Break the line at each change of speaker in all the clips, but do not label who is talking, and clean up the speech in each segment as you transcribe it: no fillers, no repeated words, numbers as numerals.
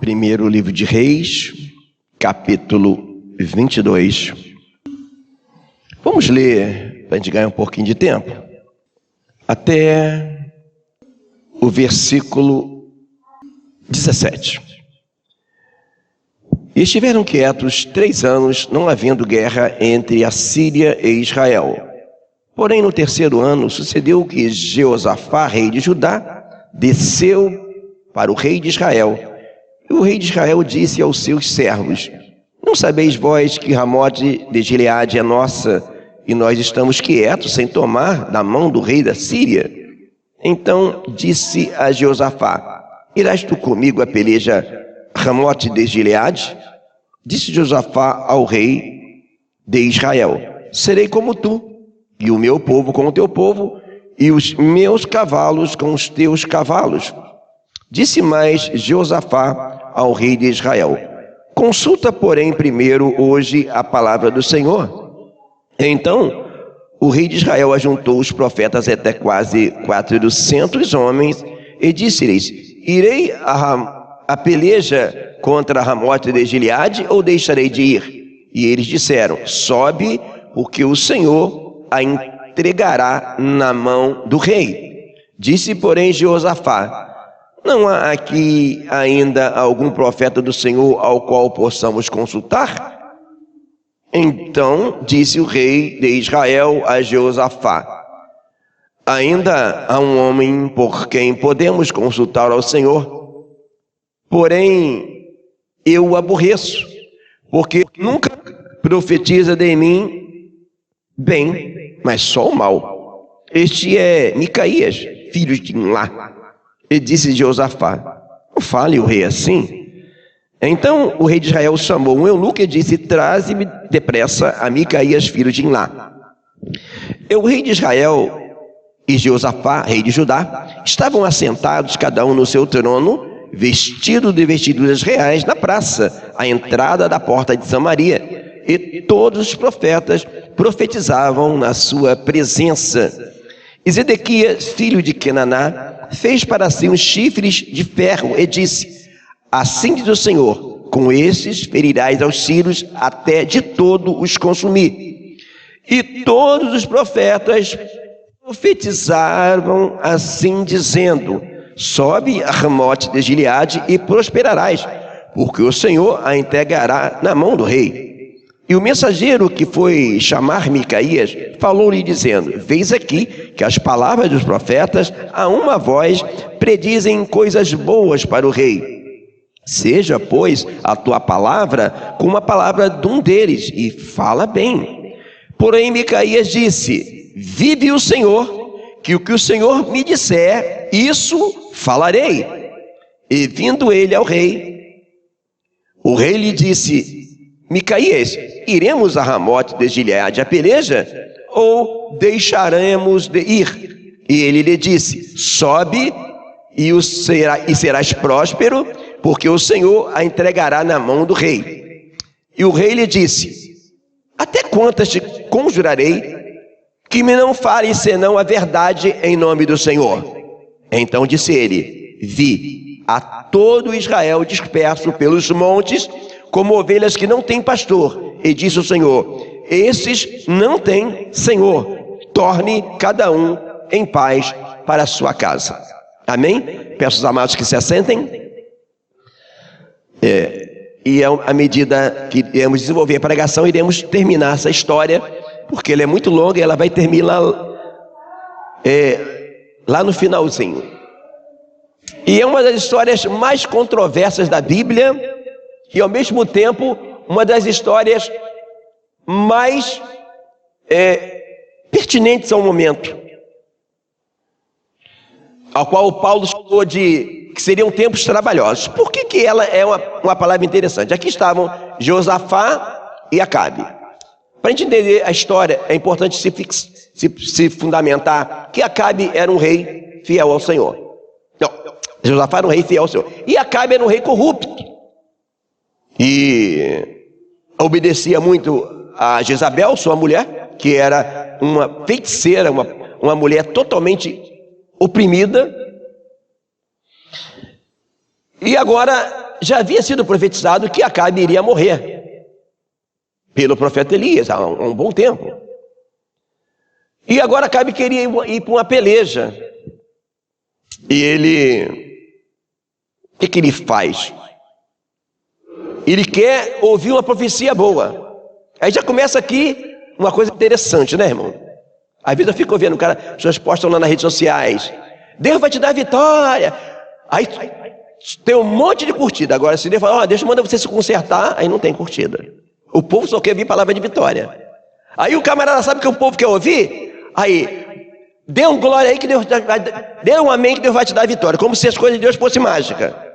Primeiro livro de Reis, capítulo 22. Vamos ler, para a gente ganhar um pouquinho de tempo, até o versículo 17. E estiveram quietos 3 anos, não havendo guerra entre a Síria e Israel. Porém, no 3º ano, sucedeu que Jeosafá, rei de Judá, desceu para o rei de Israel. E o rei de Israel disse aos seus servos: não sabeis vós que Ramote de Gileade é nossa, e nós estamos quietos, sem tomar da mão do rei da Síria? Então disse a Jeosafá: irás tu comigo a peleja Ramote de Gileade? Disse Jeosafá ao rei de Israel: serei como tu, e o meu povo com o teu povo, e os meus cavalos com os teus cavalos. Disse mais Jeosafá ao rei de Israel: consulta, porém, primeiro hoje a palavra do Senhor. Então o rei de Israel ajuntou os profetas até quase 400 homens e disse-lhes: irei a peleja contra Ramote de Gileade ou deixarei de ir? E eles disseram: sobe, porque o Senhor a entregará na mão do rei. Disse, porém, Jeosafá: não há aqui ainda algum profeta do Senhor ao qual possamos consultar? Então disse o rei de Israel a Jeosafá: ainda há um homem por quem podemos consultar ao Senhor, porém eu o aborreço, porque nunca profetiza de mim bem, mas só o mal. Este é Micaías, filho de Imlá. E disse Jeosafá: não fale o rei assim. Então o rei de Israel chamou um eunuco e disse: traze-me depressa a Micaías, filho de Imlá. E o rei de Israel e Jeosafá, rei de Judá, estavam assentados, cada um no seu trono, vestido de vestiduras reais, na praça, à entrada da porta de Samaria. E todos os profetas profetizavam na sua presença. E Zedequias, filho de Kenaná, fez para si uns chifres de ferro e disse: assim diz o Senhor, com esses ferirás aos sírios até de todo os consumir. E todos os profetas profetizavam assim, dizendo: sobe a Ramote de Gileade e prosperarás, porque o Senhor a entregará na mão do rei. E o mensageiro que foi chamar Micaías falou-lhe dizendo: vês aqui que as palavras dos profetas a uma voz predizem coisas boas para o rei. Seja, pois, a tua palavra como a palavra de um deles, e fala bem. Porém Micaías disse: vive o Senhor, que o que o Senhor me disser, isso falarei. E vindo ele ao rei, o rei lhe disse: Micaías, iremos a Ramote de Gileade a peleja, ou deixaremos de ir? E ele lhe disse: sobe e serás próspero, porque o Senhor a entregará na mão do rei. E o rei lhe disse: até quantas te conjurarei que me não fales senão a verdade em nome do Senhor? Então disse ele: vi a todo Israel disperso pelos montes, como ovelhas que não têm pastor. E disse o Senhor: esses não têm Senhor, torne cada um em paz para a sua casa. Amém? Peço aos amados que se assentem. E à medida que iremos desenvolver a pregação, iremos terminar essa história, porque ela é muito longa e ela vai terminar lá no finalzinho. E é uma das histórias mais controversas da Bíblia, e ao mesmo tempo uma das histórias mais pertinentes ao momento, ao qual o Paulo falou de que seriam tempos trabalhosos. Por que ela é uma palavra interessante? Aqui estavam Jeosafá e Acabe. Para a gente entender a história, é importante se fundamentar que Acabe era um rei fiel ao Senhor. Não, Jeosafá era um rei fiel ao Senhor. E Acabe era um rei corrupto. E obedecia muito a Jezabel, sua mulher, que era uma feiticeira, uma mulher totalmente oprimida. E agora já havia sido profetizado que Acabe iria morrer pelo profeta Elias há um bom tempo. E agora Acabe queria ir para uma peleja. E o que ele faz? Ele quer ouvir uma profecia boa. Aí já começa aqui uma coisa interessante, né, irmão? Às vezes eu fico vendo, cara, as pessoas postam lá nas redes sociais: Deus vai te dar vitória. Aí tem um monte de curtida. Agora, se Deus fala, Deus manda você se consertar, aí não tem curtida. O povo só quer ouvir palavra de vitória. Aí o camarada sabe que o povo quer ouvir, aí dê um glória aí que Deus vai, dê um amém que Deus vai te dar vitória, como se as coisas de Deus fossem mágica.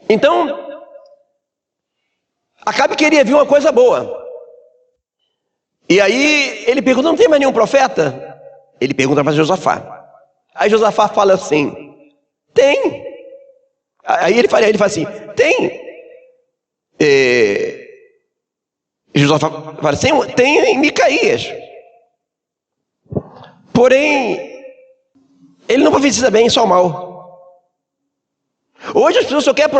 Então, Acabe queria vir uma coisa boa. E aí ele pergunta: não tem mais nenhum profeta? Ele pergunta para Josafá. Aí Josafá fala assim: tem. Aí ele fala assim: tem. Josafá fala assim: tem em Micaías. Porém, ele não profetiza bem, só mal. Hoje as pessoas só querem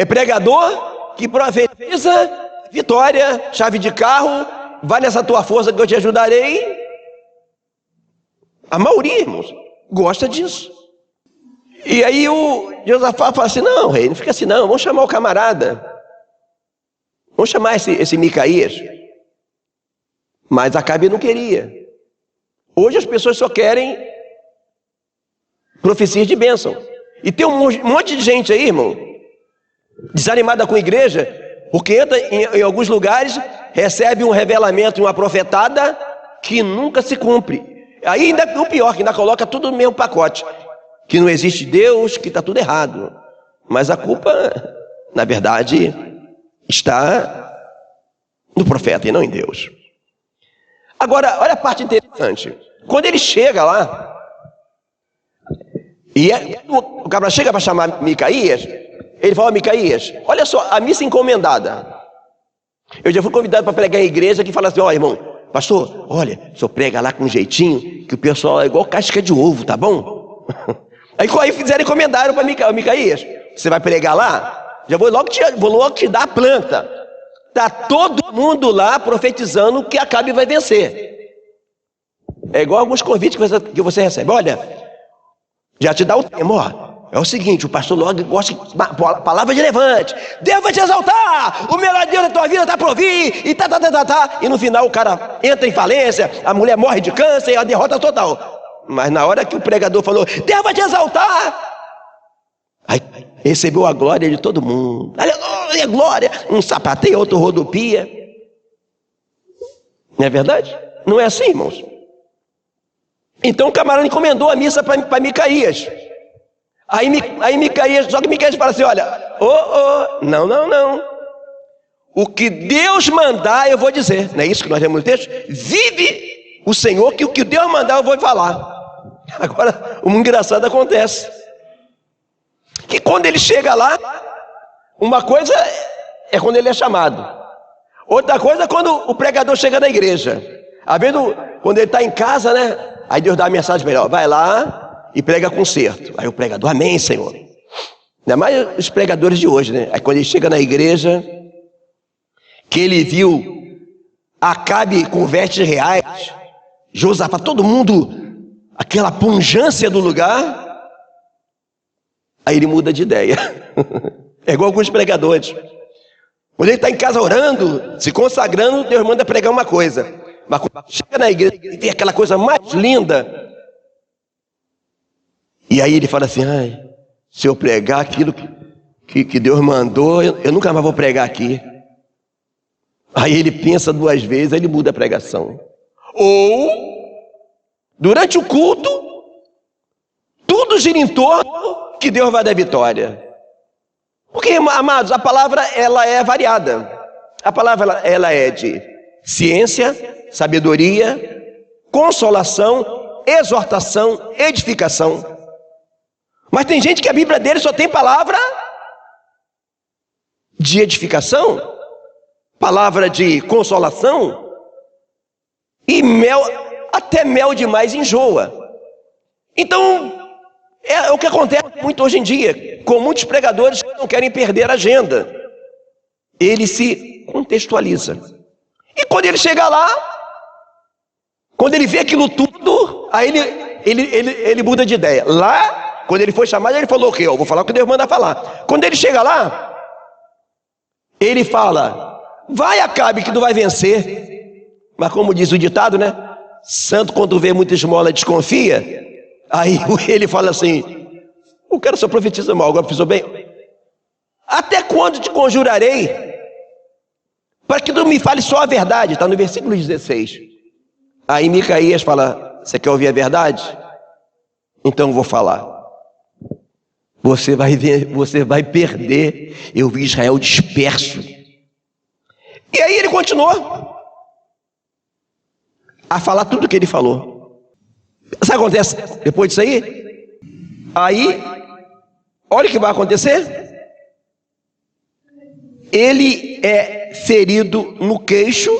pregador que profetiza vitória, chave de carro, vai nessa tua força que eu te ajudarei. A maioria, irmãos, gosta disso. E aí o Josafá fala assim: não, rei, não fica assim não, vamos chamar o camarada. Vamos chamar esse Micaías. Mas Acabe não queria. Hoje as pessoas só querem profecias de bênção. E tem um monte de gente aí, irmão, desanimada com a igreja, porque entra em alguns lugares, recebe um revelamento e uma profetada que nunca se cumpre. Aí ainda o pior, que ainda coloca tudo no mesmo pacote, que não existe Deus, que está tudo errado. Mas a culpa, na verdade, está no profeta e não em Deus. Agora, olha a parte interessante. Quando ele chega lá, e o cabra chega para chamar Micaías, ele fala: Micaías, olha só, a missa encomendada. Eu já fui convidado para pregar em igreja que fala assim: ó, irmão, pastor, olha, o senhor prega lá com um jeitinho, que o pessoal é igual casca de ovo, tá bom? Aí fizeram encomendário para Micaías: você vai pregar lá? Já vou logo te dar a planta. Tá todo mundo lá profetizando que Acabe vai vencer. É igual alguns convites que você recebe. Olha, já te dá o tema, ó. É o seguinte, o pastor logo gosta de palavra de levante. Deus vai te exaltar, o melhor Deus da tua vida está por vir, e tá. E no final o cara entra em falência, a mulher morre de câncer, a derrota total. Mas na hora que o pregador falou: Deus vai te exaltar, aí recebeu a glória de todo mundo. Aleluia, glória. Um sapateia, outro rodopia. Não é verdade? Não é assim, irmãos? Então o camarada encomendou a missa para Micaías. Aí Micaías, só que Micaías fala assim: olha, não. O que Deus mandar eu vou dizer. Não é isso que nós temos no texto? Vive o Senhor que o que Deus mandar eu vou falar. Agora, o engraçado acontece. Que quando ele chega lá, uma coisa é quando ele é chamado. Outra coisa é quando o pregador chega na igreja. Às vezes, quando ele está em casa, né? Aí Deus dá a mensagem melhor: vai lá e prega concerto. Aí o pregador: amém, Senhor. Ainda mais os pregadores de hoje, né? Aí quando ele chega na igreja, que ele viu Acabe com vestes reais, Josafá, todo mundo, aquela pujança do lugar, aí ele muda de ideia. É igual alguns pregadores. Quando ele está em casa orando, se consagrando, Deus manda pregar uma coisa. Mas quando chega na igreja, ele vê aquela coisa mais linda. E aí ele fala assim: ai, se eu pregar aquilo que Deus mandou, eu nunca mais vou pregar aqui. Aí ele pensa duas vezes, aí ele muda a pregação. Ou, durante o culto, tudo gira em torno que Deus vai dar vitória. Porque, amados, a palavra ela é variada. A palavra ela é de ciência, sabedoria, consolação, exortação, edificação. Mas tem gente que a Bíblia dele só tem palavra de edificação, palavra de consolação, e mel, até mel demais enjoa. Então, é o que acontece muito hoje em dia. com muitos pregadores que não querem perder a agenda. Ele se contextualiza. E quando ele chega lá, quando ele vê aquilo tudo, aí ele muda de ideia. Lá, quando ele foi chamado, ele falou o quê? Eu vou falar o que Deus manda falar. Quando ele chega lá, ele fala: vai, Acabe, que tu vai vencer. Mas como diz o ditado, né? Santo, quando vê muita esmola, desconfia. Aí ele fala assim: o cara só profetiza mal, agora precisou bem. Até quando te conjurarei para que tu me fale só a verdade? Está no versículo 16. Aí Micaías fala: você quer ouvir a verdade? Então eu vou falar. Você vai ver, você vai perder. Eu vi Israel disperso. E aí ele continuou a falar tudo o que ele falou. Sabe o que acontece depois disso aí? Aí, olha o que vai acontecer. Ele é ferido no queixo,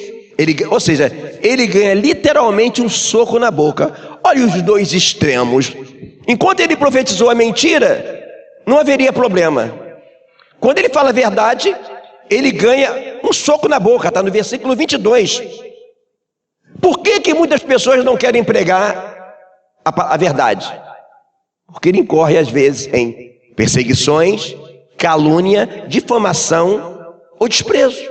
ou seja, ele ganha literalmente um soco na boca. Olha os dois extremos. Enquanto ele profetizou a mentira, não haveria problema. Quando ele fala a verdade, ele ganha um soco na boca. Está no versículo 22. Por que muitas pessoas não querem pregar a verdade? Porque ele incorre às vezes em perseguições, calúnia, difamação ou desprezo.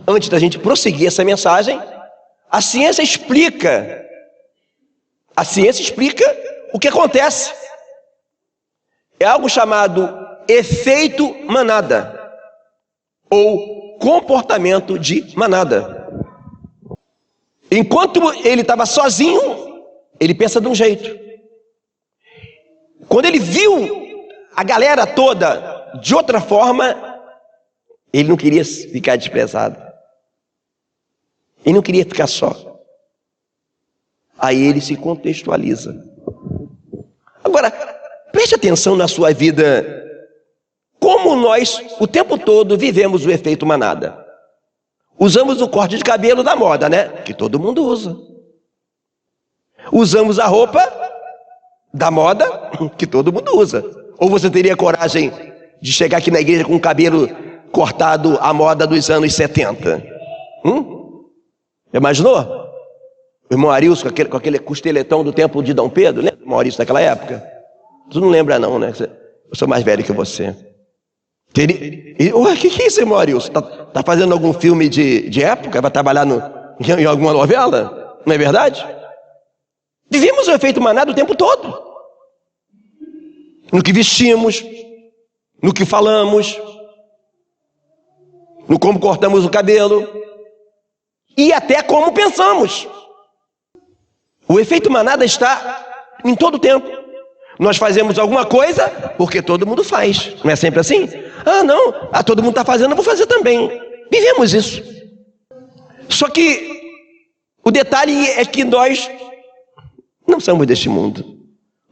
Antes da gente prosseguir essa mensagem, a ciência explica o que acontece. É algo chamado efeito manada ou comportamento de manada. Enquanto ele estava sozinho, ele pensa de um jeito. Quando ele viu a galera toda de outra forma, ele não queria ficar desprezado. Ele não queria ficar só. Aí ele se contextualiza. Agora, preste atenção na sua vida. Como nós, o tempo todo, vivemos o efeito manada. Usamos o corte de cabelo da moda, né? Que todo mundo usa. Usamos a roupa da moda, que todo mundo usa. Ou você teria coragem de chegar aqui na igreja com o cabelo cortado à moda dos anos 70? Imaginou? O irmão Arilson com aquele costeletão do tempo de Dom Pedro, lembra do Maurício daquela época? Tu não lembra não, né? Eu sou mais velho que você. O que é isso, irmão Arilson? Tá fazendo algum filme de época? Vai trabalhar em alguma novela? Não é verdade? Vivemos o efeito manada o tempo todo. No que vestimos, no que falamos, no como cortamos o cabelo e até como pensamos. O efeito manada está em todo o tempo. Nós fazemos alguma coisa porque todo mundo faz. Não é sempre assim? Não, todo mundo está fazendo, eu vou fazer também. Vivemos isso. Só que o detalhe é que nós não somos deste mundo.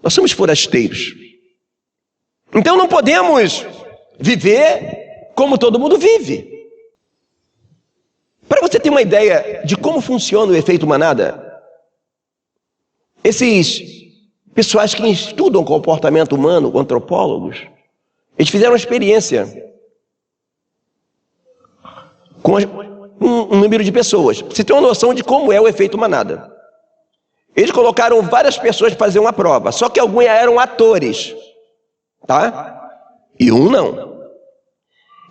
Nós somos forasteiros. Então não podemos viver como todo mundo vive. Para você ter uma ideia de como funciona o efeito manada, esses pessoas que estudam comportamento humano, antropólogos, eles fizeram uma experiência com um número de pessoas. Você tem uma noção de como é o efeito manada. Eles colocaram várias pessoas para fazer uma prova, só que alguns eram atores, tá? E um não.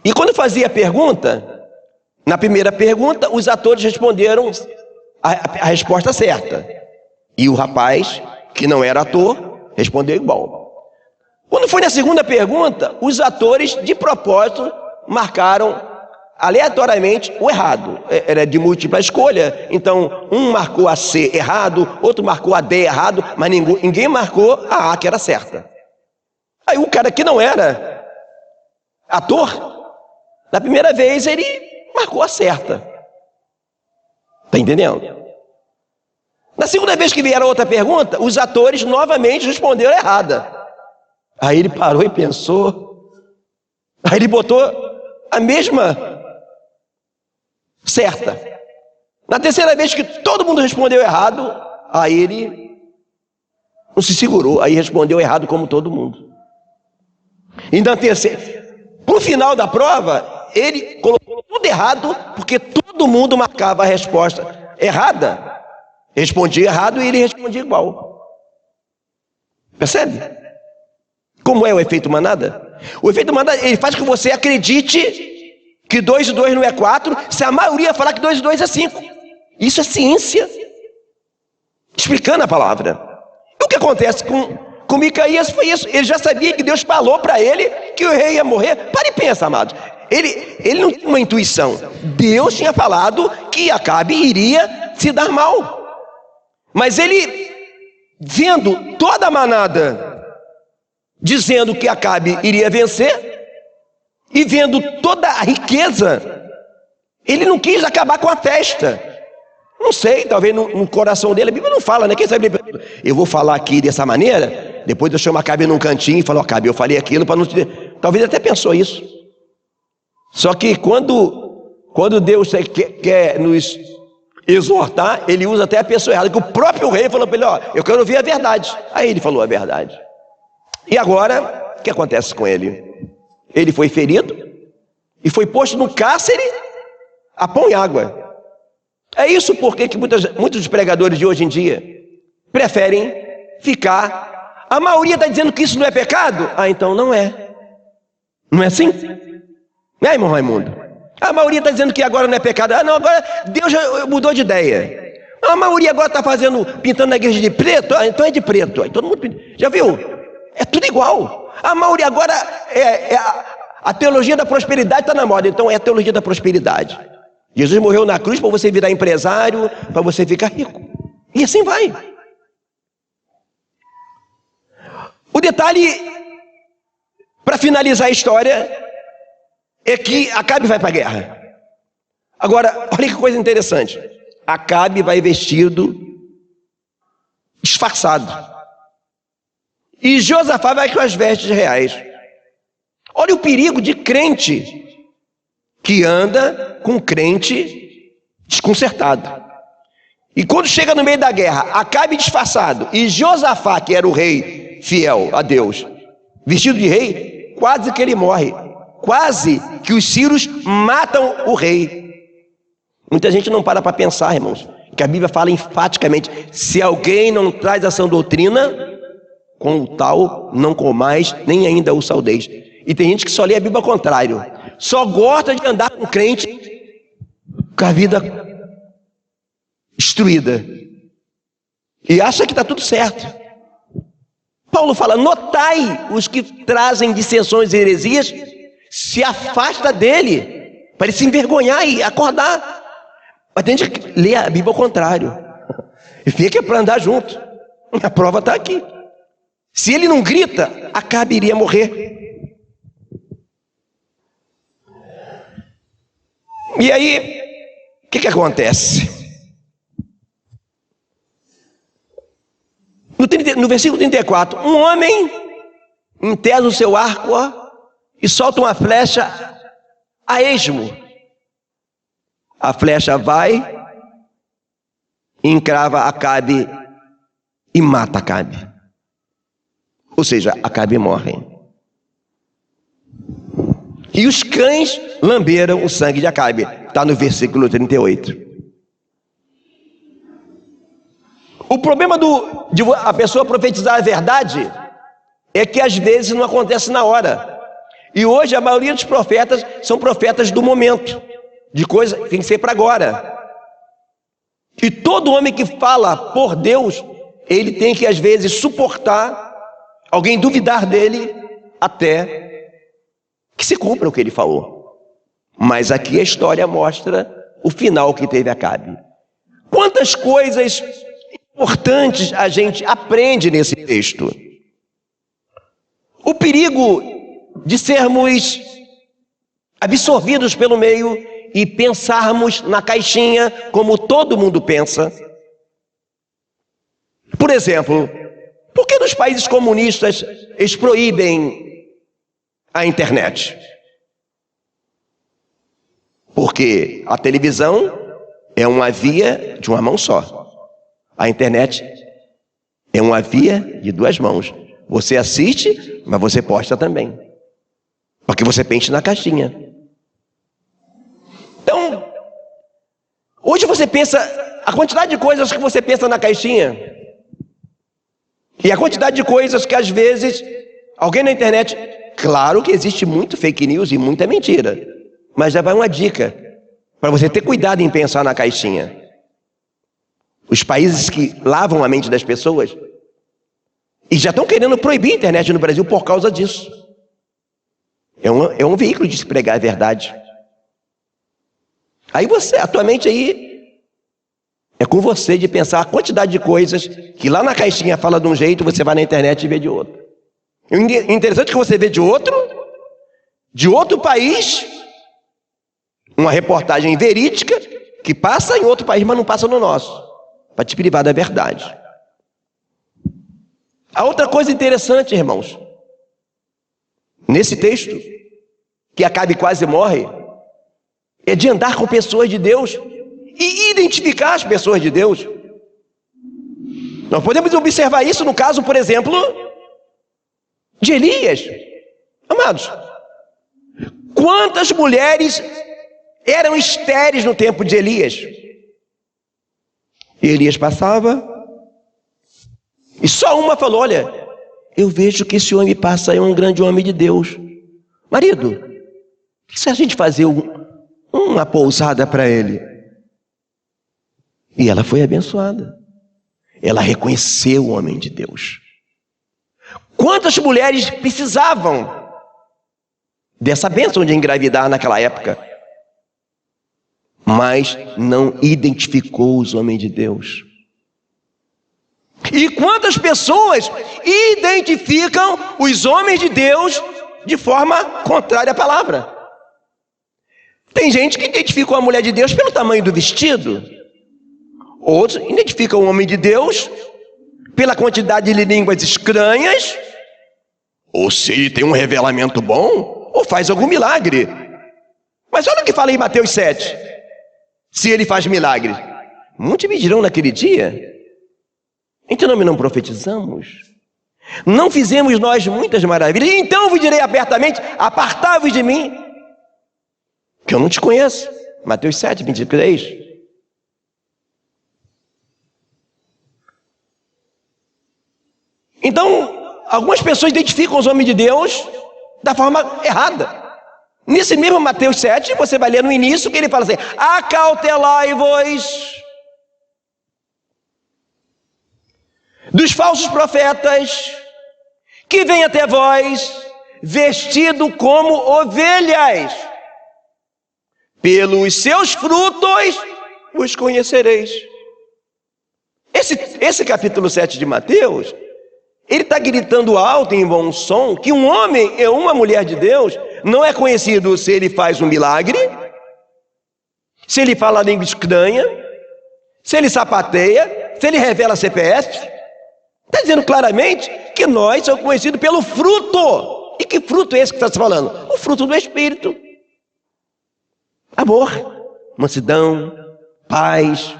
E quando fazia a pergunta, na primeira pergunta, os atores responderam a resposta certa. E o rapaz, que não era ator, respondeu igual. Quando foi na segunda pergunta, os atores, de propósito, marcaram aleatoriamente o errado. Era de múltipla escolha, então um marcou a C errado, outro marcou a D errado, mas ninguém marcou a A, que era certa. Aí o cara que não era ator, na primeira vez ele marcou a certa. Tá entendendo? Na segunda vez que vieram outra pergunta, os atores novamente responderam errada. Aí ele parou e pensou. Aí ele botou a mesma certa. Na terceira vez que todo mundo respondeu errado, aí ele não se segurou, aí respondeu errado como todo mundo. E na terceira, pro final da prova, ele colocou tudo errado, porque todo mundo marcava a resposta errada. Respondia errado e ele respondia igual. Percebe? Como é o efeito manada? O efeito manada, ele faz com que você acredite que 2 e 2 não é 4, se a maioria falar que 2 e 2 é 5. Isso é ciência. Explicando a palavra. E o que acontece com Micaías foi isso. Ele já sabia que Deus falou para ele que o rei ia morrer. Para e pensa, amados. Ele não tinha uma intuição. Deus tinha falado que Acabe iria se dar mal. Mas ele, vendo toda a manada dizendo que Acabe iria vencer, e vendo toda a riqueza, ele não quis acabar com a festa. Não sei, talvez no coração dele, a Bíblia não fala, né? Quem sabe, eu vou falar aqui dessa maneira, depois eu chamo Acabe num cantinho e falo, Acabe, eu falei aquilo para não te... Talvez até pensou isso. Só que quando Deus quer nos exortar, ele usa até a pessoa errada, que o próprio rei falou para ele, ó, eu quero ouvir a verdade. Aí ele falou a verdade. E agora, o que acontece com ele? Ele foi ferido e foi posto no cárcere a pão e água. É isso porque que muitos pregadores de hoje em dia preferem ficar... A maioria está dizendo que isso não é pecado? Ah, então não é. Não é assim? Não é, irmão Raimundo? A maioria está dizendo que agora não é pecado. Ah, não, agora Deus já mudou de ideia. A maioria agora está pintando na igreja de preto. Ah, então é de preto. Aí todo mundo já viu? É tudo igual. A maioria agora a teologia da prosperidade está na moda. Então é a teologia da prosperidade. Jesus morreu na cruz para você virar empresário, para você ficar rico. E assim vai. O detalhe, para finalizar a história, é que Acabe vai para a guerra. Agora, olha que coisa interessante. Acabe vai vestido disfarçado. E Josafá vai com as vestes reais. Olha o perigo de crente que anda com crente desconcertado. E quando chega no meio da guerra, Acabe disfarçado e Josafá, que era o rei fiel a Deus, vestido de rei, quase que ele morre. Quase que os sírios matam o rei. Muita gente não para pensar, irmãos, que a Bíblia fala enfaticamente: se alguém não traz a sã doutrina, com o tal não comais, nem ainda o saudeis. E tem gente que só lê a Bíblia ao contrário. Só gosta de andar com crente com a vida destruída. E acha que está tudo certo. Paulo fala: notai os que trazem dissensões e heresias, se afasta dele, para ele se envergonhar e acordar. Mas tem gente que lê a Bíblia ao contrário. E fica para andar junto. A prova está aqui. Se ele não grita, Acabe iria morrer. E aí, o que acontece? No versículo 34, um homem entesa o seu arco e solta uma flecha a esmo. A flecha vai, encrava Acabe e mata Acabe. Ou seja, Acabe morre. E os cães lamberam o sangue de Acabe. Está no versículo 38. O problema de a pessoa profetizar a verdade é que às vezes não acontece na hora. E hoje a maioria dos profetas são profetas do momento, de coisa que tem que ser para agora. E todo homem que fala por Deus, ele tem que às vezes suportar alguém duvidar dele até que se cumpra o que ele falou. Mas aqui a história mostra o final que teve Acabe. Quantas coisas importantes a gente aprende nesse texto. O perigo de sermos absorvidos pelo meio e pensarmos na caixinha como todo mundo pensa. Por exemplo, por que nos países comunistas eles proíbem a internet? Porque a televisão é uma via de uma mão só. A internet é uma via de duas mãos. Você assiste, mas você posta também. Porque você pensa na caixinha. Então, hoje você pensa, a quantidade de coisas que você pensa na caixinha, e a quantidade de coisas que às vezes, alguém na internet, claro que existe muito fake news e muita mentira, mas já vai uma dica, para você ter cuidado em pensar na caixinha. Os países que lavam a mente das pessoas, e já estão querendo proibir a internet no Brasil por causa disso. É um veículo de se pregar a verdade. Aí você, a tua mente aí, é com você de pensar a quantidade de coisas que lá na caixinha fala de um jeito, você vai na internet e vê de outro. O interessante é que você vê de outro país, uma reportagem verídica, que passa em outro país, mas não passa no nosso, para te privar da verdade. A outra coisa interessante, irmãos, nesse texto, que Acabe quase morre, é de andar com pessoas de Deus e identificar as pessoas de Deus. Nós podemos observar isso no caso, por exemplo, de Elias. Amados, quantas mulheres eram estéreis no tempo de Elias? E Elias passava, e só uma falou: olha, eu vejo que esse homem passa, é um grande homem de Deus. Marido, o que se a gente fazer uma pousada para ele? E ela foi abençoada. Ela reconheceu o homem de Deus. Quantas mulheres precisavam dessa bênção de engravidar naquela época, mas não identificou os homens de Deus? E quantas pessoas identificam os homens de Deus de forma contrária à palavra? Tem gente que identifica a mulher de Deus pelo tamanho do vestido. Outros identificam o homem de Deus pela quantidade de línguas estranhas, ou se ele tem um revelamento bom, ou faz algum milagre. Mas olha o que fala em Mateus 7. Se ele faz milagre, muitos me dirão naquele dia: em teu nome não profetizamos? Não fizemos nós muitas maravilhas? Então vos direi abertamente: apartai-vos de mim, que eu não te conheço. Mateus 7, 23. Então, algumas pessoas identificam os homens de Deus da forma errada. Nesse mesmo Mateus 7, você vai ler no início que ele fala assim: acautelai-vos dos falsos profetas, que vêm até vós, vestido como ovelhas. Pelos seus frutos os conhecereis. Esse capítulo 7 de Mateus, ele está gritando alto em bom som que um homem e uma mulher de Deus não é conhecido se ele faz um milagre, se ele fala a língua estranha, se ele sapateia, se ele revela CPF. Está dizendo claramente que nós somos conhecidos pelo fruto. E que fruto é esse que está se falando? O fruto do Espírito. Amor, mansidão, paz.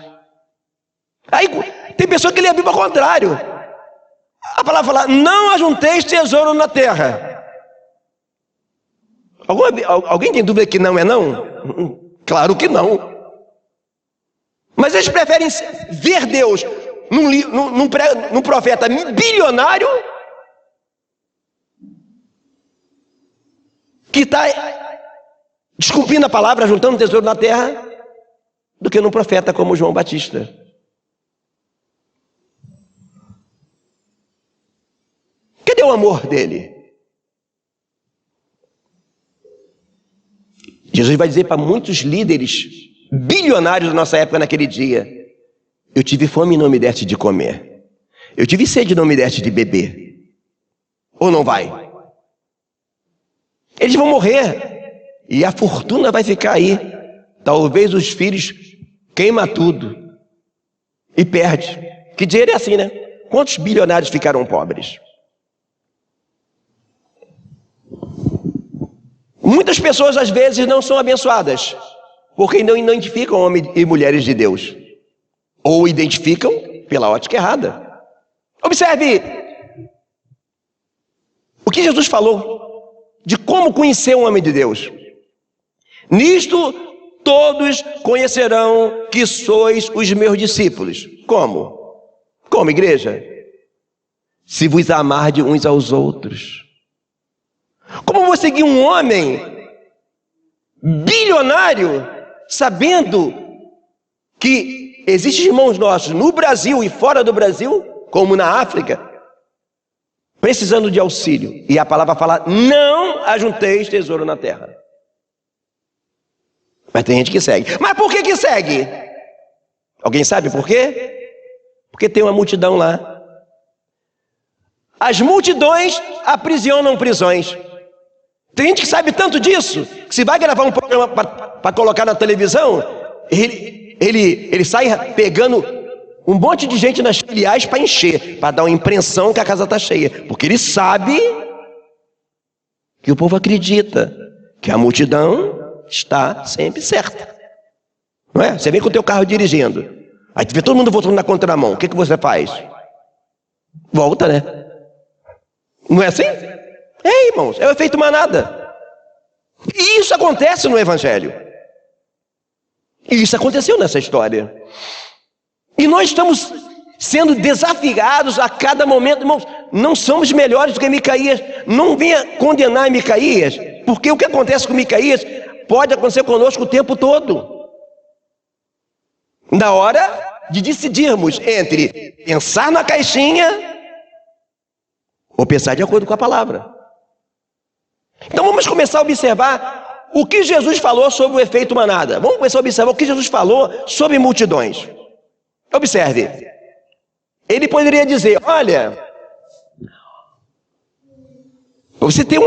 Aí tem pessoa que lê a Bíblia ao contrário. A palavra fala: não ajunteis tesouro na terra. Alguém tem dúvida que não é não? Claro que não. Mas eles preferem ver Deus num profeta bilionário que está descumprindo a palavra, juntando tesouro na terra, do que num profeta como João Batista. Cadê o amor dele? Jesus vai dizer para muitos líderes bilionários da nossa época naquele dia: eu tive fome e não me deste de comer. Eu tive sede e não me deste de beber. Ou não vai? Eles vão morrer e a fortuna vai ficar aí. Talvez os filhos queima tudo e perde. Que dinheiro é assim, né? Quantos bilionários ficaram pobres? Muitas pessoas às vezes não são abençoadas porque não identificam homens e mulheres de Deus, ou identificam pela ótica errada. Observe o que Jesus falou de como conhecer um homem de Deus. Nisto todos conhecerão que sois os meus discípulos. Como? Como, igreja? Se vos amardes uns aos outros. Como vou seguir um homem bilionário, sabendo que existem irmãos nossos no Brasil e fora do Brasil, como na África, precisando de auxílio? E a palavra fala: não ajunteis tesouro na terra. Mas tem gente que segue. Mas por que segue? Alguém sabe por quê? Porque tem uma multidão lá. As multidões aprisionam prisões. Tem gente que sabe tanto disso, que se vai gravar um programa para colocar na televisão, ele sai pegando um monte de gente nas filiais para encher, para dar uma impressão que a casa está cheia. Porque ele sabe que o povo acredita que a multidão está sempre certa. Não é? Você vem com o teu carro dirigindo, aí tu vê todo mundo voltando na contramão. O que você faz? Volta, né? Não é assim? É, irmãos, é o efeito manada. E isso acontece no Evangelho. E isso aconteceu nessa história. E nós estamos sendo desafiados a cada momento, irmãos. Não somos melhores do que Micaías. Não venha condenar Micaías, porque o que acontece com Micaías pode acontecer conosco o tempo todo. Na hora de decidirmos entre pensar na caixinha ou pensar de acordo com a palavra. Então vamos começar a observar o que Jesus falou sobre o efeito manada. Vamos começar a observar o que Jesus falou sobre multidões. Observe. Ele poderia dizer: olha, você tem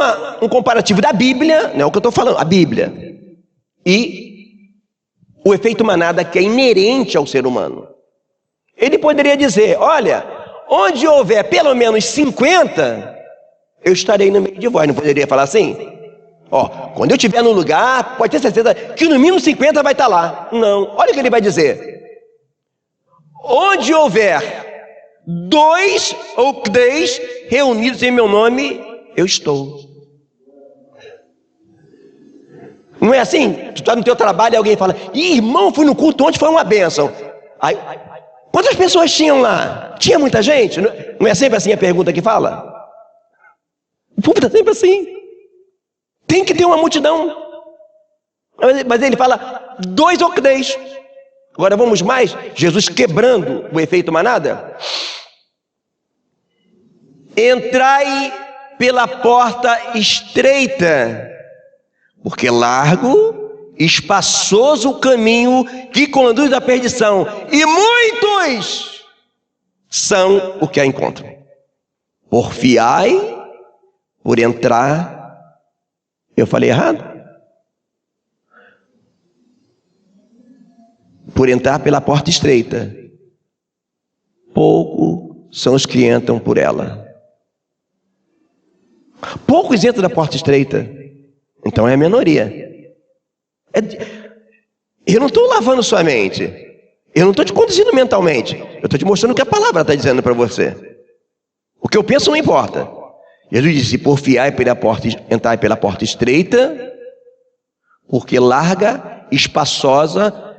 um comparativo da Bíblia, não é o que eu estou falando, a Bíblia, e o efeito manada que é inerente ao ser humano. Ele poderia dizer: olha, onde houver pelo menos 50, eu estarei no meio de vós. Não poderia falar assim? Ó, quando eu estiver no lugar, pode ter certeza que no mínimo 50 vai estar lá. Não, olha o que ele vai dizer: onde houver 2 ou 3 reunidos em meu nome, eu estou. Não é assim? Tu está no teu trabalho e alguém fala: irmão, fui no culto ontem, foi uma bênção. Aí, quantas pessoas tinham lá? Tinha muita gente? Não é sempre assim a pergunta que fala? O povo está sempre assim. Tem que ter uma multidão. Mas ele fala 2 ou 3. Agora vamos mais. Jesus quebrando o efeito manada. Entrai pela porta estreita, porque largo, espaçoso o caminho que conduz à perdição, e muitos são o que a encontram. Porfiai por entrar. Eu falei errado? Por entrar pela porta estreita. Pouco são os que entram por ela. Poucos entram da porta estreita. Então é a minoria. Eu não estou lavando sua mente. Eu não estou te conduzindo mentalmente. Eu estou te mostrando o que a palavra está dizendo para você. O que eu penso não importa. Jesus disse: porfiai pela porta, entrai pela porta estreita, porque larga, espaçosa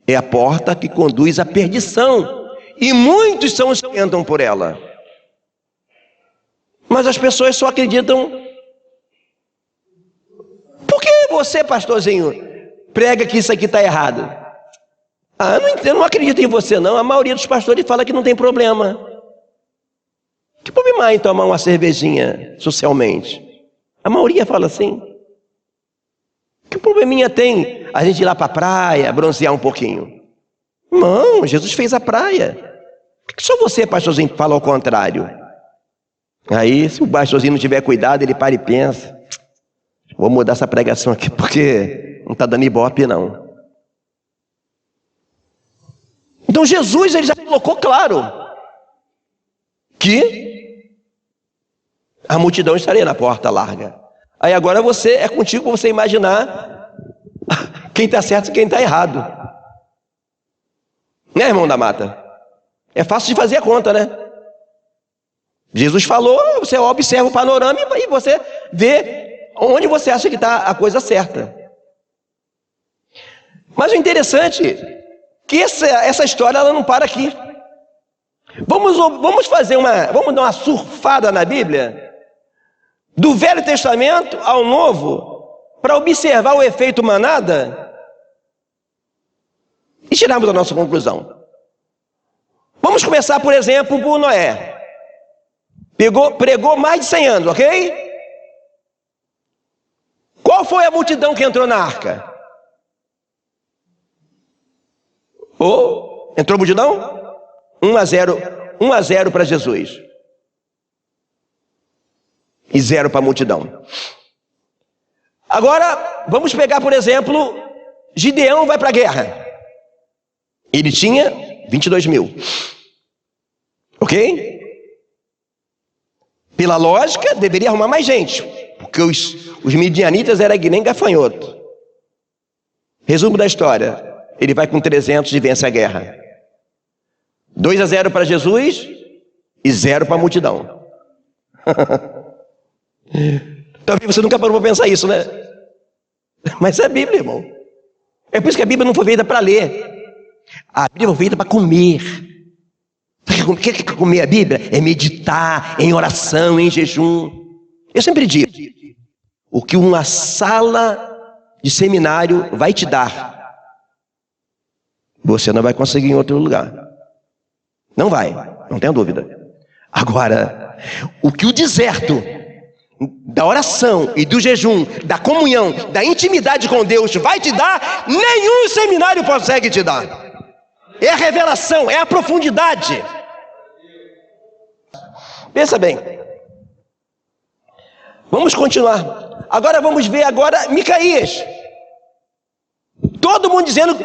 é a porta que conduz à perdição, e muitos são os que entram por ela. Mas as pessoas só acreditam. Por que você, pastorzinho, prega que isso aqui está errado? Eu não acredito em você não. A maioria dos pastores fala que não tem problema. Que problema há em tomar uma cervejinha socialmente? A maioria fala assim. Que probleminha tem a gente ir lá para a praia, bronzear um pouquinho? Não, Jesus fez a praia. Por que só você, pastorzinho, fala ao contrário? Aí, se o pastorzinho não tiver cuidado, ele para e pensa: vou mudar essa pregação aqui, porque não está dando ibope, não. Então Jesus, ele já colocou claro que a multidão estaria na porta larga. Aí agora é contigo você imaginar quem está certo e quem está errado. Né, irmão da mata? É fácil de fazer a conta, né? Jesus falou, você observa o panorama e você vê onde você acha que está a coisa certa. Mas o interessante é que essa história ela não para aqui. Vamos dar uma surfada na Bíblia, do Velho Testamento ao Novo, para observar o efeito manada e tirarmos a nossa conclusão. Vamos começar, por exemplo, por Noé. Pregou mais de 100 anos, ok? Qual foi a multidão que entrou na arca? Entrou a multidão? 1-0 para Jesus. E 0 para a multidão. Agora, vamos pegar, por exemplo, Gideão vai para a guerra. Ele tinha 22 mil. Ok? Pela lógica, deveria arrumar mais gente, porque os midianitas eram que nem gafanhoto. Resumo da história. Ele vai com 300 e vence a guerra. 2-0 para Jesus e 0 para a multidão. Talvez você nunca parou para pensar isso, né? Mas é a Bíblia, irmão. É por isso que a Bíblia não foi feita para ler. A Bíblia foi feita para comer. O que é comer a Bíblia? É meditar em oração, em jejum. Eu sempre digo, o que uma sala de seminário vai te dar, você não vai conseguir em outro lugar. Não vai, não tenha dúvida. Agora, o que o deserto da oração e do jejum, da comunhão, da intimidade com Deus vai te dar, nenhum seminário consegue te dar. É a revelação, é a profundidade. Pensa bem. Vamos continuar. Agora vamos ver Micaías. Todo mundo dizendo,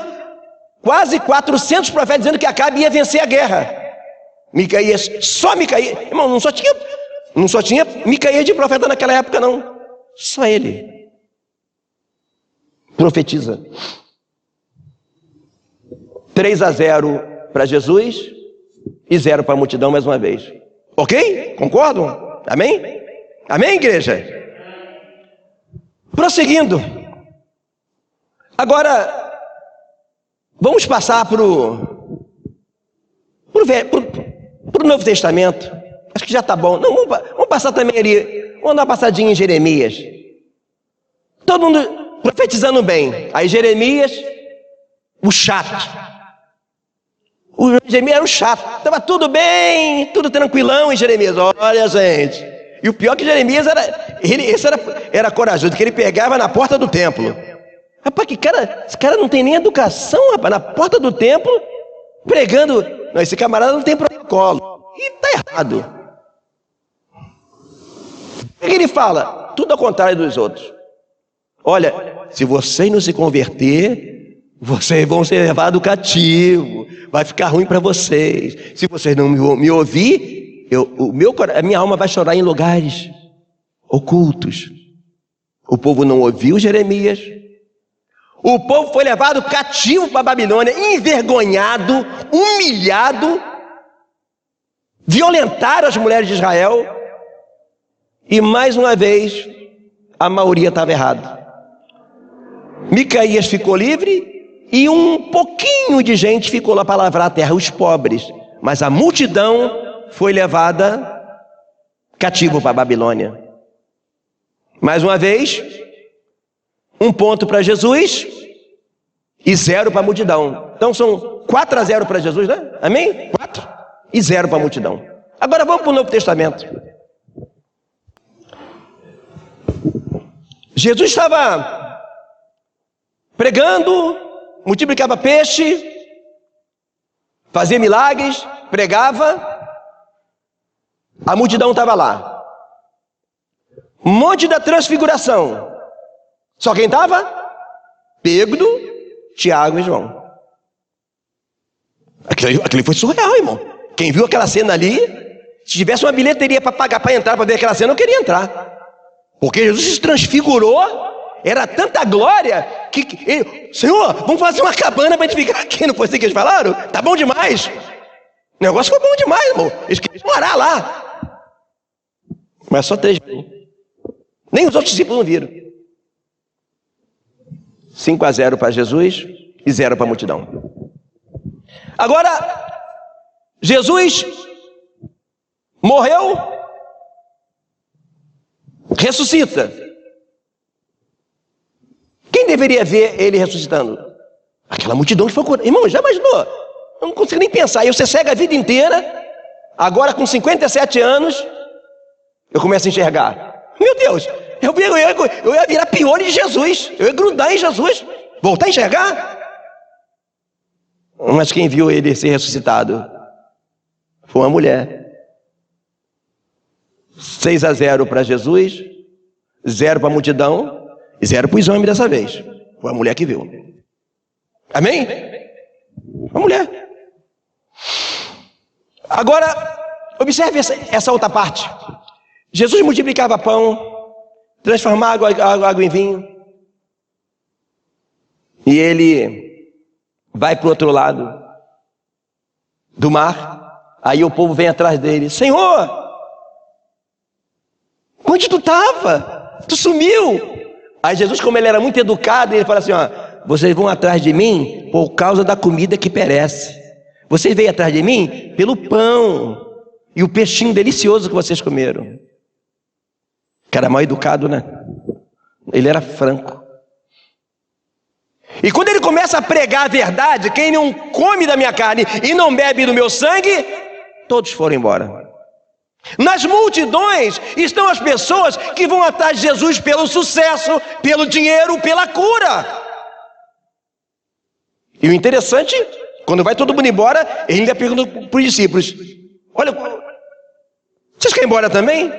quase 400 profetas dizendo que Acabe ia vencer a guerra. Micaías, só Micaías. Irmão, não só tinha Micaías de profeta naquela época, não. Só ele profetiza. 3-0 para Jesus e 0 para a multidão mais uma vez. Ok? Concordam? Amém? Amém, igreja? Prosseguindo. Agora, vamos passar para o Novo Testamento. Acho que já está bom. Não, vamos passar também ali. Vamos dar uma passadinha em Jeremias. Todo mundo profetizando bem. Aí Jeremias, o chato. O Jeremias era o chato. Estava tudo bem, tudo tranquilão em Jeremias. Olha, gente. E o pior é que Jeremias era corajoso, que ele pegava na porta do templo. Rapaz, esse cara não tem nem educação, rapaz, na porta do templo, pregando. Não, esse camarada não tem protocolo. E está errado. O que ele fala? Tudo ao contrário dos outros. Olha, se vocês não se converter, vocês vão ser levados cativo. Vai ficar ruim para vocês. Se vocês não me ouvir, a minha alma vai chorar em lugares ocultos. O povo não ouviu Jeremias. O povo foi levado cativo para a Babilônia, envergonhado, humilhado, violentaram as mulheres de Israel. E mais uma vez, a maioria estava errada. Micaías ficou livre e um pouquinho de gente ficou lá para lavrar a terra, os pobres. Mas a multidão foi levada cativo para a Babilônia. Mais uma vez, 1 ponto para Jesus e 0 para a multidão. Então são 4-0 para Jesus, né? Amém? 4 e 0 para a multidão. Agora vamos para o Novo Testamento. Jesus estava pregando, multiplicava peixe, fazia milagres, pregava. A multidão estava lá. Monte da Transfiguração. Só quem estava? Pedro, Tiago e João. Aquilo foi surreal, irmão. Quem viu aquela cena ali, se tivesse uma bilheteria para pagar para entrar, para ver aquela cena, não queria entrar. Porque Jesus se transfigurou, era tanta glória que Senhor, vamos fazer uma cabana para a gente ficar aqui, não foi assim que eles falaram? Tá bom demais. O negócio foi bom demais, irmão. Eles queriam morar lá. Mas só 3 mil. Nem os outros discípulos não viram. 5-0 para Jesus e 0 para a multidão. Agora, Jesus morreu, ressuscita. Quem deveria ver ele ressuscitando? Aquela multidão que foi curada. Irmão, já imaginou? Eu não consigo nem pensar. Eu cego a vida inteira, agora com 57 anos, eu começo a enxergar. Meu Deus, eu ia virar piolho de Jesus. Eu ia grudar em Jesus. Voltar a enxergar? Mas quem viu ele ser ressuscitado foi uma mulher. 6-0 para Jesus, 0 para a multidão e 0 para os homens dessa vez. Foi a mulher que viu. Amém? A mulher. Agora, observe essa outra parte. Jesus multiplicava pão, transformava água em vinho. E ele vai para o outro lado do mar. Aí o povo vem atrás dele. Senhor, onde tu estava? Tu sumiu. Aí Jesus, como ele era muito educado, ele fala assim, ó, vocês vão atrás de mim por causa da comida que perece. Vocês veem atrás de mim pelo pão e o peixinho delicioso que vocês comeram. Cara mal educado, né? Ele era franco. E quando ele começa a pregar a verdade, quem não come da minha carne e não bebe do meu sangue, todos foram embora. Nas multidões estão as pessoas que vão atrás de Jesus pelo sucesso, pelo dinheiro, pela cura. E o interessante, quando vai todo mundo embora, ele ainda pergunta para os discípulos, olha, vocês querem ir embora também?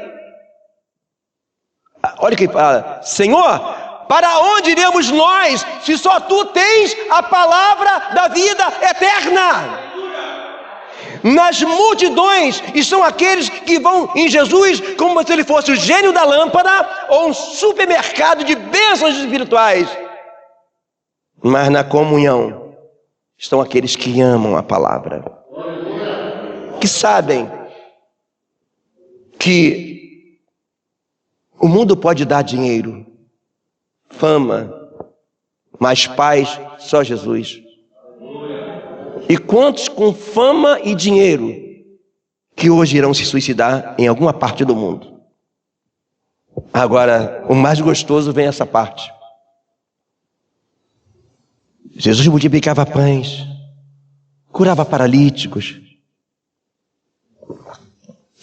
Olha quem fala, Senhor, para onde iremos nós, se só tu tens a palavra da vida eterna? Nas multidões estão aqueles que vão em Jesus como se ele fosse o gênio da lâmpada ou um supermercado de bênçãos espirituais. Mas na comunhão estão aqueles que amam a palavra, que sabem que o mundo pode dar dinheiro, fama, mas paz só Jesus. E quantos com fama e dinheiro que hoje irão se suicidar em alguma parte do mundo? Agora, o mais gostoso vem essa parte. Jesus multiplicava pães, curava paralíticos,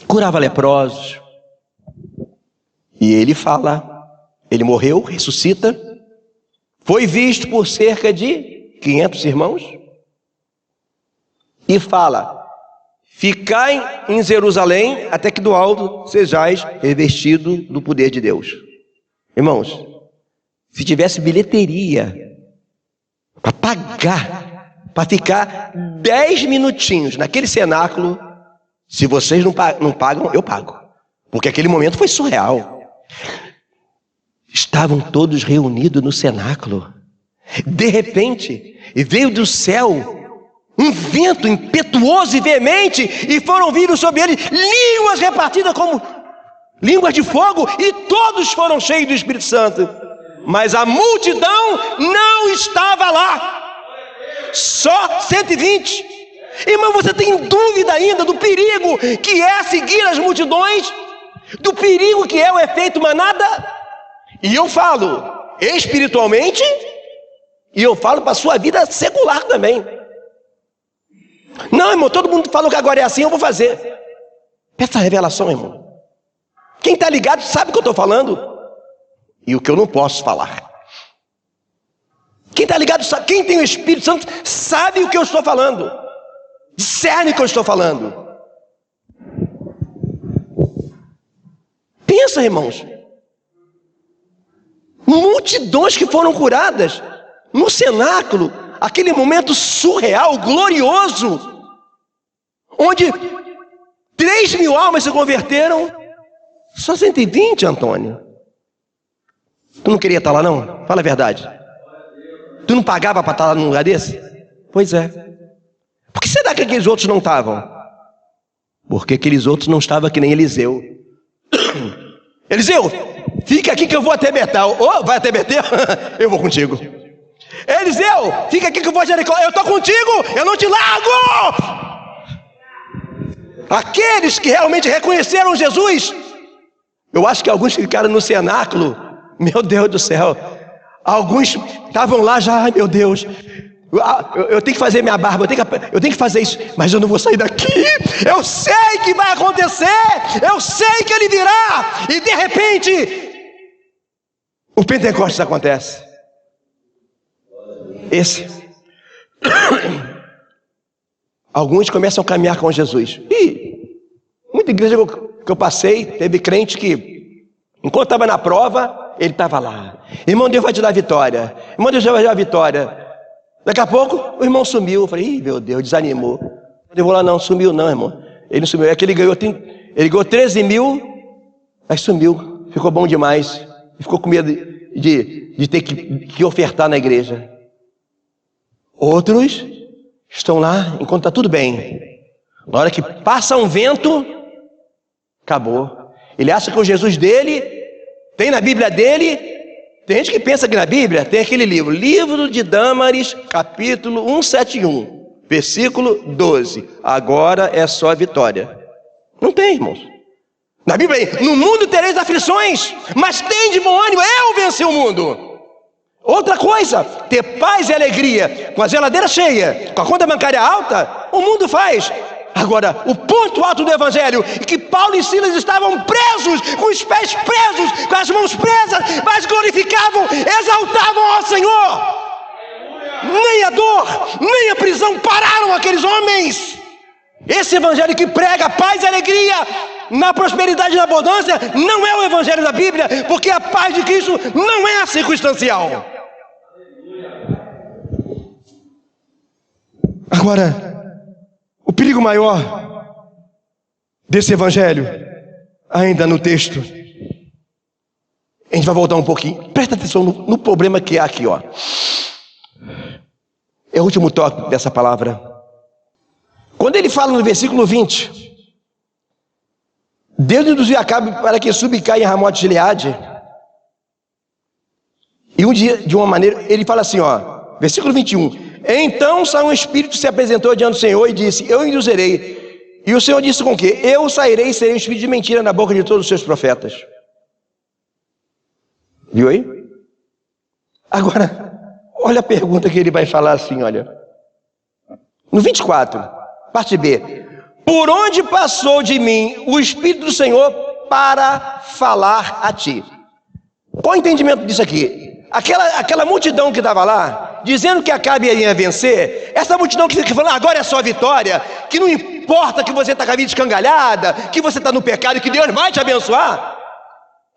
curava leprosos. E ele fala, ele morreu, ressuscita, foi visto por cerca de 500 irmãos. E fala, ficai em Jerusalém até que do alto sejais revestido do poder de Deus. Irmãos, se tivesse bilheteria para pagar, para ficar 10 minutinhos naquele cenáculo, se vocês não pagam, eu pago. Porque aquele momento foi surreal. Estavam todos reunidos no cenáculo. De repente, veio do céu um vento impetuoso e veemente, e foram vindo sobre eles línguas repartidas como línguas de fogo, e todos foram cheios do Espírito Santo. Mas a multidão não estava lá, só 120. Irmão, você tem dúvida ainda do perigo que é seguir as multidões? Do perigo que é o efeito manada? E eu falo espiritualmente, e eu falo para a sua vida secular também. Não, irmão, todo mundo falou que agora é assim, eu vou fazer. Peça a revelação, irmão. Quem está ligado sabe o que eu estou falando e o que eu não posso falar. Quem está ligado sabe, quem tem o Espírito Santo sabe o que eu estou falando, discerne o que eu estou falando. Pensa, irmãos, multidões que foram curadas no cenáculo, aquele momento surreal, glorioso, onde 3.000 almas se converteram, só 120, Antônio. Tu não queria estar lá, não? Fala a verdade. Tu não pagava para estar lá num lugar desse? Pois é. Por que será que aqueles outros não estavam? Porque aqueles outros não estavam que nem Eliseu. Eliseu, fica aqui que eu vou até Betel. Oh, vai até Betel? Eu vou contigo. Eliseu, fica aqui que eu vou a Jericó. Eu estou contigo, eu não te largo. Aqueles que realmente reconheceram Jesus, eu acho que alguns ficaram no cenáculo. Meu Deus do céu. Alguns estavam lá já, ai meu Deus, eu tenho que fazer minha barba, eu tenho que fazer isso, mas eu não vou sair daqui. Eu sei que vai acontecer, eu sei que ele virá. E de repente, o Pentecostes acontece. Alguns começam a caminhar com Jesus. E muita igreja que eu passei, teve crente que, enquanto estava na prova, ele estava lá. Irmão, Deus vai te dar vitória. Irmão, Deus vai te dar vitória. Daqui a pouco, o irmão sumiu. Eu falei, ih, meu Deus, desanimou. Eu vou lá, não, sumiu não, irmão. Ele não sumiu. É que ele ganhou 13 mil, mas sumiu. Ficou bom demais. Ficou com medo de ter que ofertar na igreja. Outros estão lá enquanto está tudo bem. Na hora que passa um vento, acabou. Ele acha que o Jesus dele, tem na Bíblia dele. Tem gente que pensa que na Bíblia tem aquele livro de Dâmaris, capítulo 171, versículo 12. Agora é só vitória. Não tem, irmãos. Na Bíblia, no mundo tereis aflições, mas tem de bom ânimo, eu venci o mundo. Outra coisa, ter paz e alegria, com a geladeira cheia, com a conta bancária alta, o mundo faz. Agora, o ponto alto do Evangelho é que Paulo e Silas estavam presos, com os pés presos, com as mãos presas, mas glorificavam, exaltavam ao Senhor. Nem a dor, nem a prisão pararam aqueles homens. Esse Evangelho que prega paz e alegria na prosperidade e na abundância não é o Evangelho da Bíblia, porque a paz de Cristo não é circunstancial. Agora, o perigo maior desse evangelho, ainda no texto, a gente vai voltar um pouquinho, presta atenção no problema que há aqui, ó. É o último toque dessa palavra. Quando ele fala no versículo 20, Deus induziu Acabe para que suba e caia em Ramote de Gileade. E um dia, de uma maneira, ele fala assim, ó, versículo 21. Então um espírito se apresentou diante do Senhor e disse, eu induzirei. E o Senhor disse com que? Eu sairei e serei um espírito de mentira na boca de todos os seus profetas. Viu aí? Agora, olha a pergunta que ele vai falar assim, olha. No 24, parte B. Por onde passou de mim o Espírito do Senhor para falar a ti? Qual o entendimento disso aqui? Aquela multidão que estava lá, dizendo que Acabe ia vencer, essa multidão que fica falando, agora é só vitória, que não importa que você está com a vida escangalhada, que você está no pecado, que Deus vai te abençoar.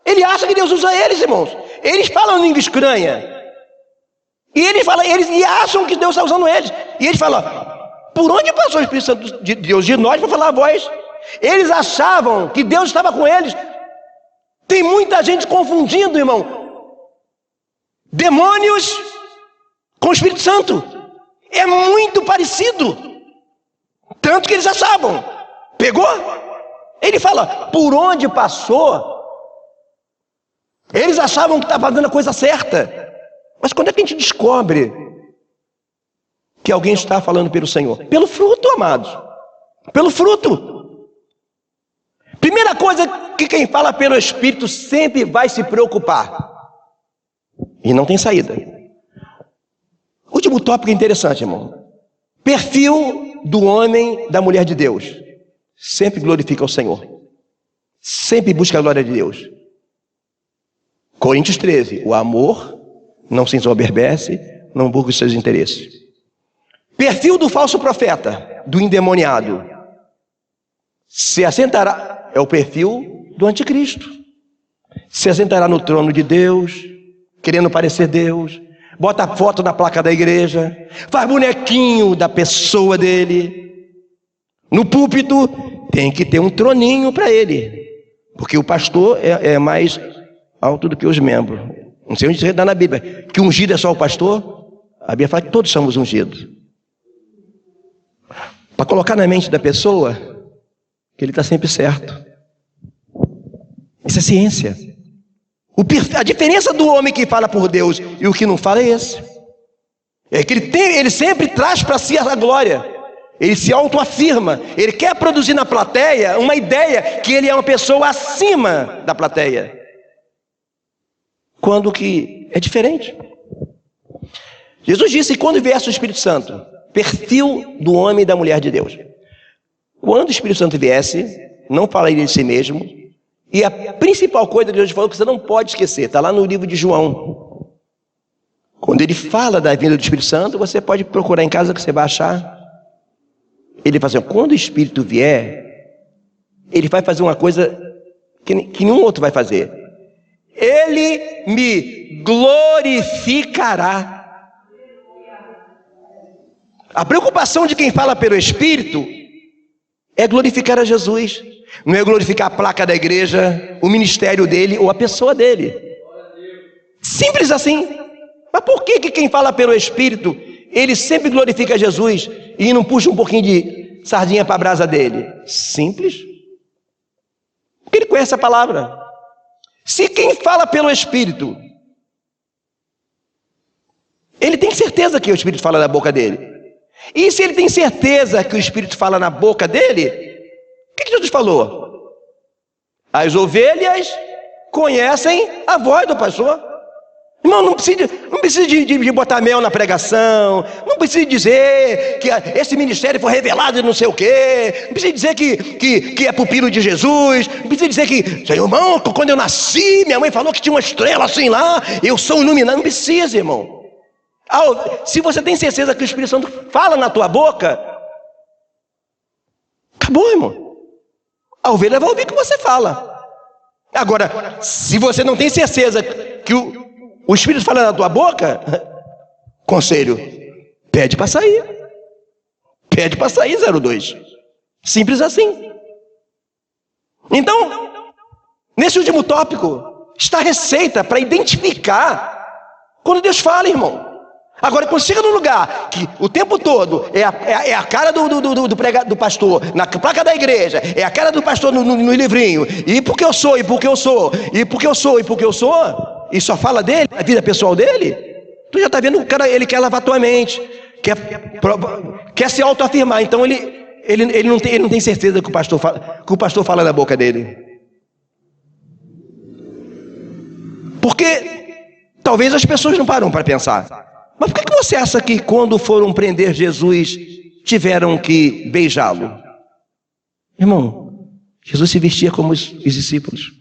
Ele acha que Deus usa eles, irmãos. Eles falam língua estranha. E eles acham que Deus está usando eles. E eles falam, por onde passou o Espírito Santo de Deus de nós para falar a voz? Eles achavam que Deus estava com eles. Tem muita gente confundindo, irmão, demônios com o Espírito Santo. É muito parecido. Tanto que eles achavam. Pegou? Ele fala, por onde passou? Eles achavam que estava fazendo a coisa certa. Mas quando é que a gente descobre que alguém está falando pelo Senhor? Pelo fruto, amados. Pelo fruto. Primeira coisa que quem fala pelo Espírito sempre vai se preocupar. E não tem saída. Último tópico interessante, irmão. Perfil do homem, da mulher de Deus. Sempre glorifica o Senhor. Sempre busca a glória de Deus. Coríntios 13. O amor não se ensoberbece, não busca os seus interesses. Perfil do falso profeta, do endemoniado. Se assentará, é o perfil do anticristo. Se assentará no trono de Deus, querendo parecer Deus, bota a foto na placa da igreja, faz bonequinho da pessoa dele. No púlpito tem que ter um troninho para ele, porque o pastor é mais alto do que os membros. Não sei onde está na Bíblia, que ungido é só o pastor. A Bíblia fala que todos somos ungidos. Para colocar na mente da pessoa que ele está sempre certo. Isso é ciência. A diferença do homem que fala por Deus e o que não fala é esse. É que ele sempre traz para si a glória. Ele se autoafirma. Ele quer produzir na plateia uma ideia que ele é uma pessoa acima da plateia. Quando que é diferente. Jesus disse: quando viesse o Espírito Santo, perfil do homem e da mulher de Deus. Quando o Espírito Santo viesse, não falaria de si mesmo. E a principal coisa que Deus falou que você não pode esquecer, está lá no livro de João. Quando ele fala da vinda do Espírito Santo, você pode procurar em casa que você vai achar. Ele fala assim: quando o Espírito vier, ele vai fazer uma coisa que nenhum outro vai fazer. Ele me glorificará. A preocupação de quem fala pelo Espírito é glorificar a Jesus. Não é glorificar a placa da igreja, o ministério dele ou a pessoa dele. Simples assim. Mas por que quem fala pelo Espírito, ele sempre glorifica Jesus e não puxa um pouquinho de sardinha para a brasa dele? Simples. Porque ele conhece a palavra. Se quem fala pelo Espírito, ele tem certeza que o Espírito fala na boca dele. E se ele tem certeza que o Espírito fala na boca dele, o que Jesus falou? As ovelhas conhecem a voz do pastor. Irmão, não precisa de botar mel na pregação, não precisa dizer que esse ministério foi revelado e não sei o quê, não precisa dizer que é pupilo de Jesus, não precisa dizer que, Senhor, irmão, quando eu nasci, minha mãe falou que tinha uma estrela assim lá, eu sou iluminado. Não precisa, irmão. Se você tem certeza que o Espírito Santo fala na tua boca, acabou, irmão. A ovelha vai ouvir o que você fala. Agora, se você não tem certeza que o Espírito fala na tua boca, conselho, pede para sair. Pede para sair, 02. Simples assim. Então, nesse último tópico, está a receita para identificar quando Deus fala, irmão. Agora, quando chega num lugar que o tempo todo é a cara do pastor, na placa da igreja, é a cara do pastor no livrinho, e porque eu sou, e porque eu sou, e porque eu sou, e porque eu sou, e só fala dele, a vida pessoal dele, tu já está vendo que o cara, ele quer lavar tua mente, quer se autoafirmar. Então ele não tem certeza que o pastor fala na boca dele. Porque talvez as pessoas não param para pensar. Mas por que você acha que quando foram prender Jesus, tiveram que beijá-lo? Irmão, Jesus se vestia como os discípulos.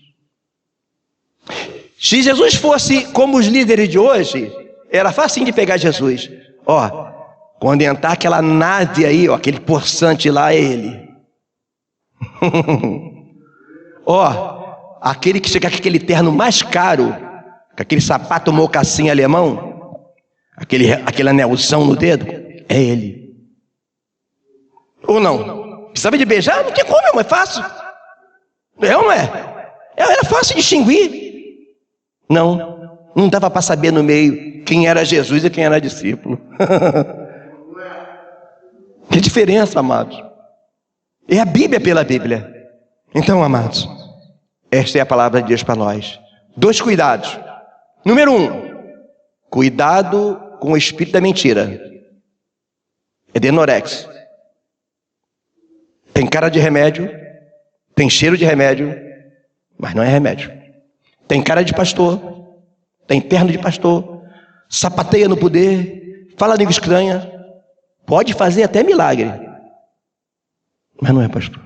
Se Jesus fosse como os líderes de hoje, era fácil de pegar Jesus. Quando entrar aquela nave aí, aquele possante lá, é ele. Aquele que chega com aquele terno mais caro, com aquele sapato mocassim alemão, aquele anelzão no dedo, é ele. Ou não? Precisava de beijar? Não tinha como, irmão, é fácil. É ou não é? Era fácil distinguir. Não dava para saber no meio quem era Jesus e quem era discípulo. Que diferença, amados. É a Bíblia pela Bíblia. Então, amados, esta é a palavra de Deus para nós. 2 cuidados. Número 1, cuidado com o espírito da mentira. É denorex. Tem cara de remédio, tem cheiro de remédio, mas não é remédio. Tem cara de pastor, tem terno de pastor, sapateia no poder, fala língua estranha, pode fazer até milagre, mas não é pastor.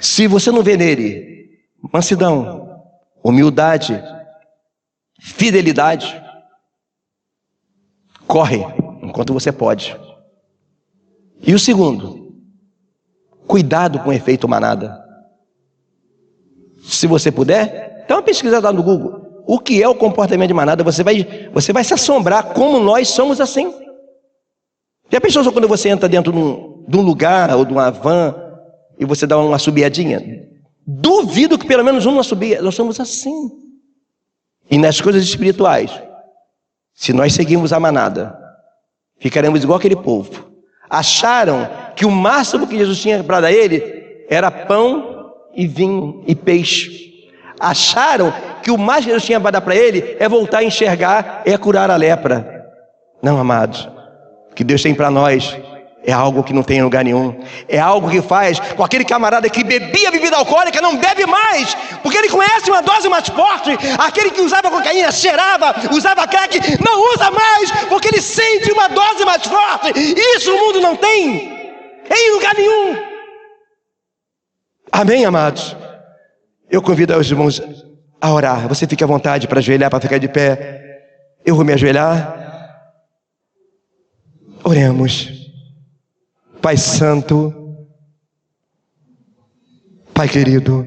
Se você não vê nele mansidão, humildade, fidelidade, corre enquanto você pode. E o segundo, cuidado com o efeito manada. Se você puder, dá uma pesquisada no Google. O que é o comportamento de manada? Você vai se assombrar como nós somos assim. Já pensou só quando você entra dentro de um lugar ou de uma van e você dá uma assobiadinha? Duvido que pelo menos uma assobia. Nós somos assim. E nas coisas espirituais, se nós seguirmos a manada, ficaremos igual aquele povo. Acharam que o máximo que Jesus tinha para dar a ele era pão e vinho e peixe. Acharam que o mais que Deus tinha para dar para ele é voltar a enxergar, é curar a lepra. Não, amados, o que Deus tem para nós é algo que não tem em lugar nenhum. É algo que faz com aquele camarada que bebia bebida alcoólica, não bebe mais, porque ele conhece uma dose mais forte. Aquele que usava cocaína, cheirava, usava crack, não usa mais, porque ele sente uma dose mais forte. Isso o mundo não tem em lugar nenhum. Amém, amados? Eu convido os irmãos a orar. Você fica à vontade para ajoelhar, para ficar de pé. Eu vou me ajoelhar. Oremos. Pai Santo, Pai querido,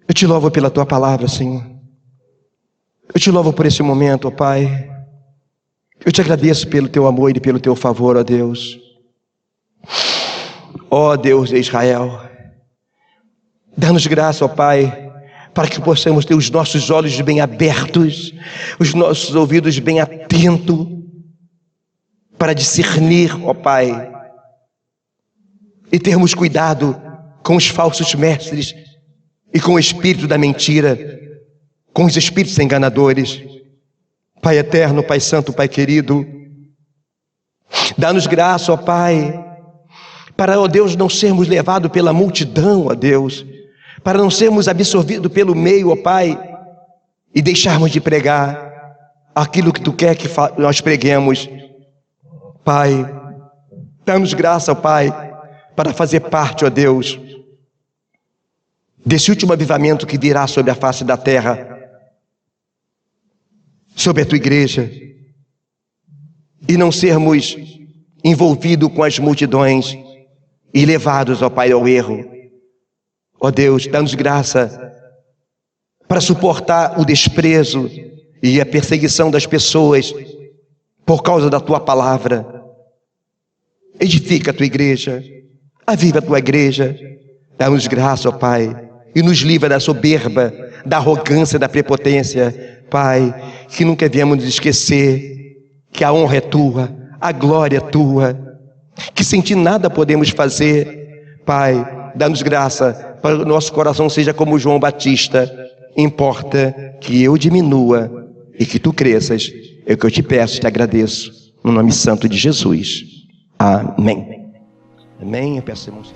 eu te louvo pela Tua palavra, Senhor. Eu te louvo por esse momento, ó Pai. Eu te agradeço pelo Teu amor e pelo Teu favor, ó Deus. Ó Deus de Israel, dá-nos graça, ó Pai, para que possamos ter os nossos olhos bem abertos, os nossos ouvidos bem atentos, para discernir, ó Pai, e termos cuidado com os falsos mestres e com o espírito da mentira, com os espíritos enganadores. Pai eterno, Pai santo, Pai querido, dá-nos graça, ó Pai, para, ó Deus, não sermos levados pela multidão, ó Deus, para não sermos absorvidos pelo meio, ó Pai, e deixarmos de pregar aquilo que Tu quer que nós preguemos. Pai, dá-nos graça, ó Pai, para fazer parte, ó Deus, desse último avivamento que virá sobre a face da terra, sobre a Tua igreja, e não sermos envolvidos com as multidões e levados, ó Pai, ao erro. Ó Deus, dá-nos graça para suportar o desprezo e a perseguição das pessoas por causa da Tua palavra. Edifica a Tua igreja, aviva a Tua igreja, dá-nos graça, ó Pai, e nos livra da soberba, da arrogância, da prepotência. Pai, que nunca viemos nos esquecer que a honra é Tua, a glória é Tua, que sem Ti nada podemos fazer. Pai, dá-nos graça para que o nosso coração seja como João Batista. Importa que eu diminua e que Tu cresças. É o que eu te peço e te agradeço, no nome santo de Jesus. Amém. Amém. Eu peço, irmãos.